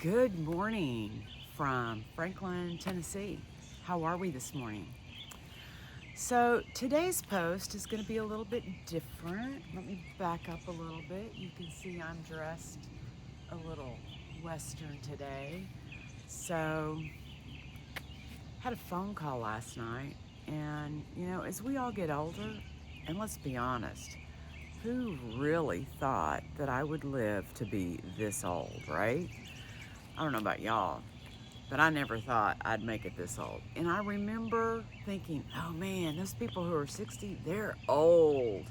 Good morning from Franklin, Tennessee. How are we this morning? So today's post is going to be a little bit different. Let me back up a little bit. You can see I'm dressed a little Western today. So had a phone call last night, and as we all get older, and let's be honest, who really thought that I would live to be this old, right? I don't know about y'all, but I never thought I'd make it this old. And I remember thinking, oh man, those people who are 60, they're old.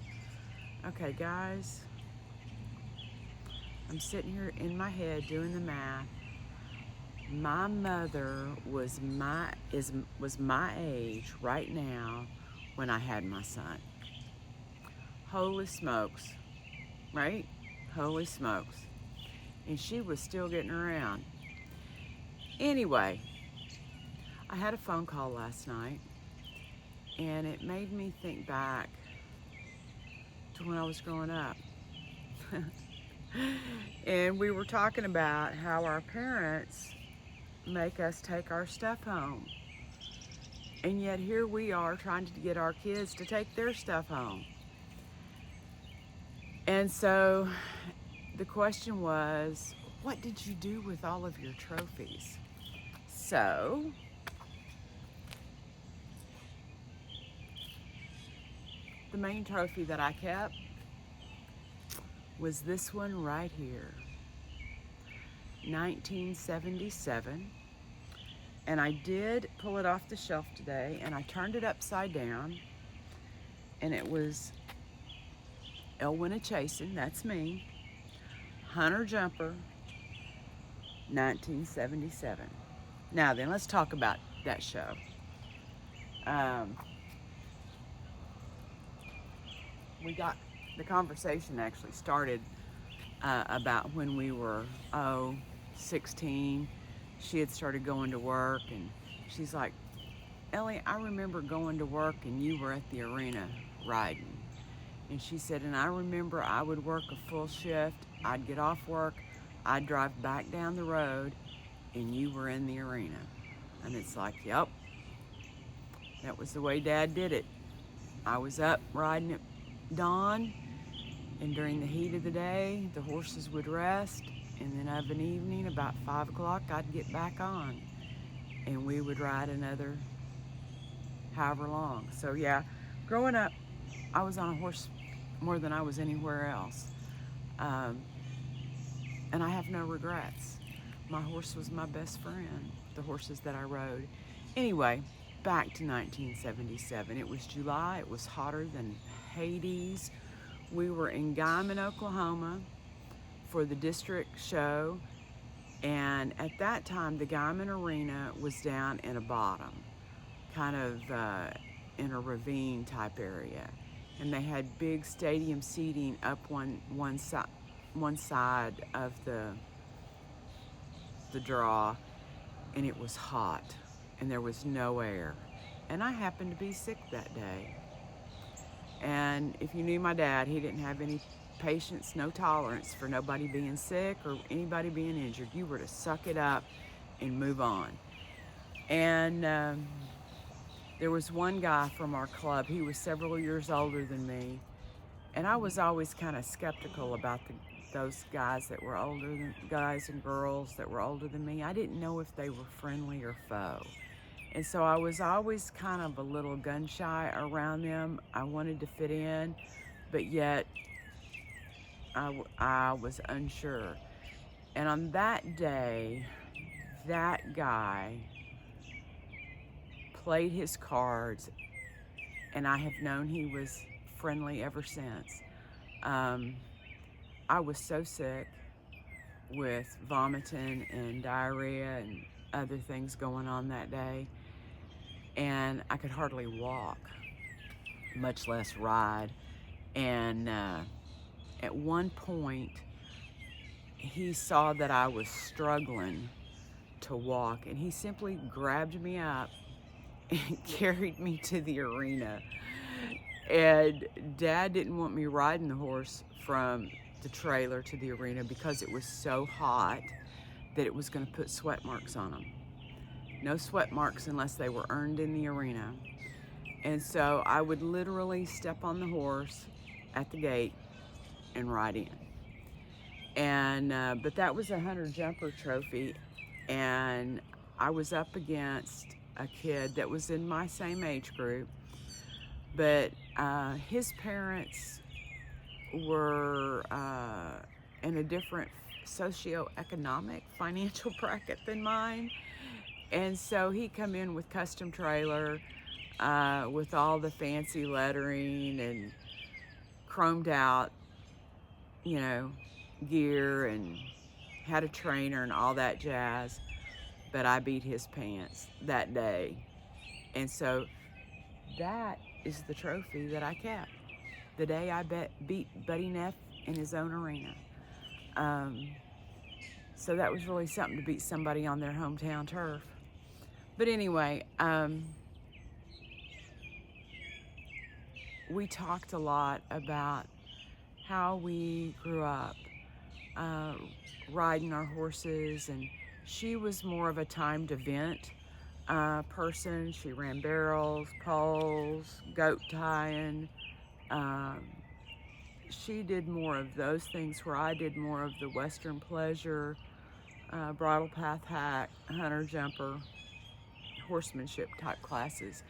Okay, guys, I'm sitting here in my head doing the math. My mother was my age right now when I had my son. Holy smokes, right? Holy smokes. And she was still getting around. Anyway, I had a phone call last night, and it made me think back to when I was growing up. And we were talking about how our parents make us take our stuff home. And yet here we are trying to get our kids to take their stuff home. And so the question was, what did you do with all of your trophies? So the main trophy that I kept was this one right here, 1977. And I did pull it off the shelf today, and I turned it upside down, and it was Elwina Chasin, that's me, Hunter Jumper, 1977. Now then, let's talk about that show. The conversation actually started about when we were 16. She had started going to work, and she's like, Ellie, I remember going to work and you were at the arena riding. And she said, and I remember I would work a full shift, I'd get off work, I'd drive back down the road, and you were in the arena. And it's like, yep, that was the way Dad did it. I was up riding at dawn, and during the heat of the day, the horses would rest, and then of an evening, about 5 o'clock, I'd get back on, and we would ride another however long. So yeah, growing up, I was on a horse more than I was anywhere else. And I have no regrets. My horse was my best friend, the horses that I rode. Anyway, back to 1977. It was July, it was hotter than Hades. We were in Guymon, Oklahoma for the district show. And at that time, the Guymon Arena was down in a bottom, kind of in a ravine type area. And they had big stadium seating up one side of the draw, and it was hot, and there was no air. And I happened to be sick that day. And if you knew my dad, he didn't have any patience, no tolerance for nobody being sick or anybody being injured. You were to suck it up and move on. And there was one guy from our club. He was several years older than me, and I was always kind of skeptical about those guys that were older than guys and girls that were older than me. I didn't know if they were friendly or foe, and so I was always kind of a little gun shy around them. I wanted to fit in, but yet I was unsure. And on that day, that guy played his cards, and I have known he was friendly ever since. I was so sick with vomiting and diarrhea and other things going on that day, and I could hardly walk, much less ride. And at one point, he saw that I was struggling to walk, and he simply grabbed me up and carried me to the arena. And Dad didn't want me riding the horse from the trailer to the arena because it was so hot that it was going to put sweat marks on them. No sweat marks unless they were earned in the arena. And so I would literally step on the horse at the gate and ride in. And but that was a hunter jumper trophy, and I was up against a kid that was in my same age group, but his parents were in a different socioeconomic financial bracket than mine, and so he come in with custom trailer with all the fancy lettering and chromed out, you know, gear, and had a trainer and all that jazz. But I beat his pants that day. And so that is the trophy that I kept. The day I beat Buddy Neff in his own arena. So that was really something to beat somebody on their hometown turf. But anyway, we talked a lot about how we grew up riding our horses, and she was more of a timed event person. She ran barrels, poles, goat tying. She did more of those things, where I did more of the Western pleasure, bridle path hack, hunter jumper, horsemanship type classes.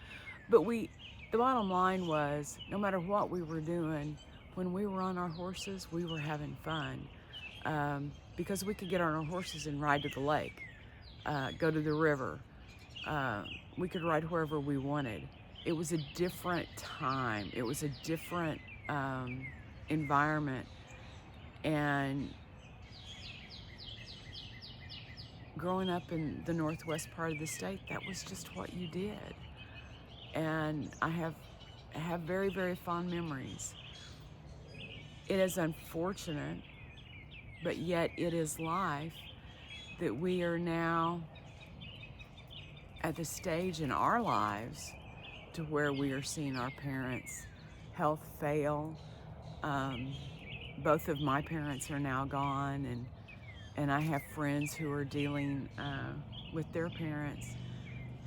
But the bottom line was, no matter what we were doing, when we were on our horses, we were having fun. Because we could get on our horses and ride to the lake, go to the river. We could ride wherever we wanted. It was a different time. It was a different environment. And growing up in the northwest part of the state, that was just what you did. And I have very, very fond memories. It is unfortunate, but yet it is life, that we are now at the stage in our lives to where we are seeing our parents' health fail. Both of my parents are now gone, and I have friends who are dealing with their parents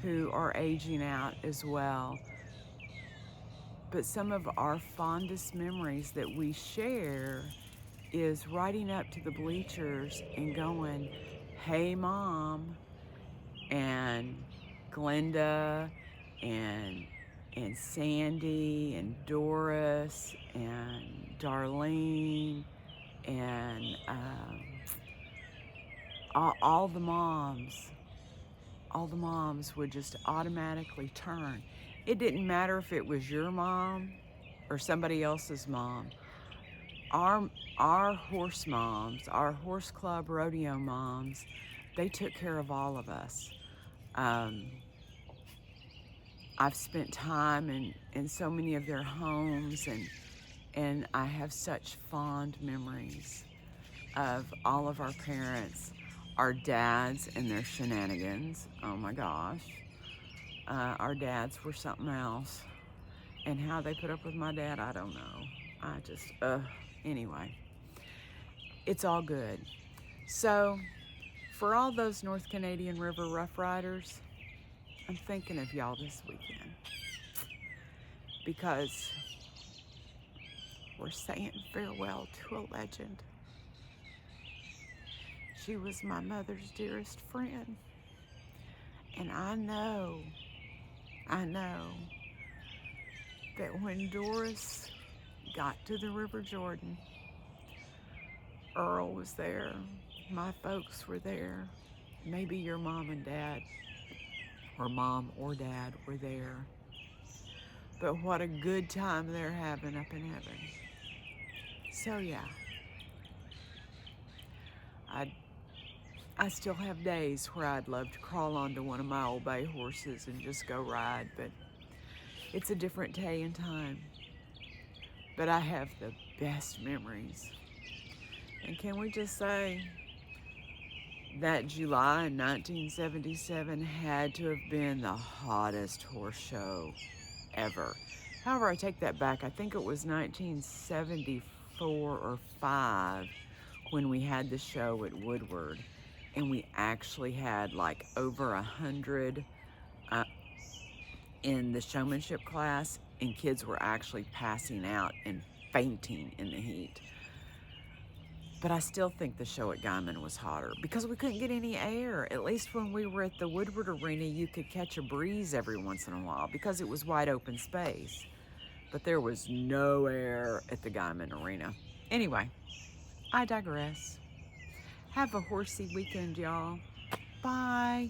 who are aging out as well. But some of our fondest memories that we share is riding up to the bleachers and going, "Hey, Mom," and Glenda and Sandy and Doris and Darlene and all the moms. All the moms would just automatically turn. It didn't matter if it was your mom or somebody else's mom. Our horse moms, our horse club rodeo moms, they took care of all of us. I've spent time in so many of their homes, and I have such fond memories of all of our parents, our dads and their shenanigans. Oh my gosh. Our dads were something else. And how they put up with my dad, I don't know. Anyway, it's all good. So, for all those North Canadian River Rough Riders, I'm thinking of y'all this weekend, because we're saying farewell to a legend. She was my mother's dearest friend, and I know that when Doris got to the River Jordan, Earl was there, my folks were there, maybe your mom and dad, or mom or dad were there. But what a good time they're having up in heaven. So yeah, I still have days where I'd love to crawl onto one of my old bay horses and just go ride, but it's a different day and time. But I have the best memories. And can we just say that July in 1977 had to have been the hottest horse show ever. However, I take that back. I think it was 1974 or 5 when we had the show at Woodward. and we actually had like over 100 in the showmanship class, and kids were actually passing out and fainting in the heat. But I still think the show at Guymon was hotter because we couldn't get any air. At least when we were at the Woodward Arena, you could catch a breeze every once in a while because it was wide open space. But there was no air at the Guymon Arena. Anyway, I digress. Have a horsey weekend, y'all. Bye.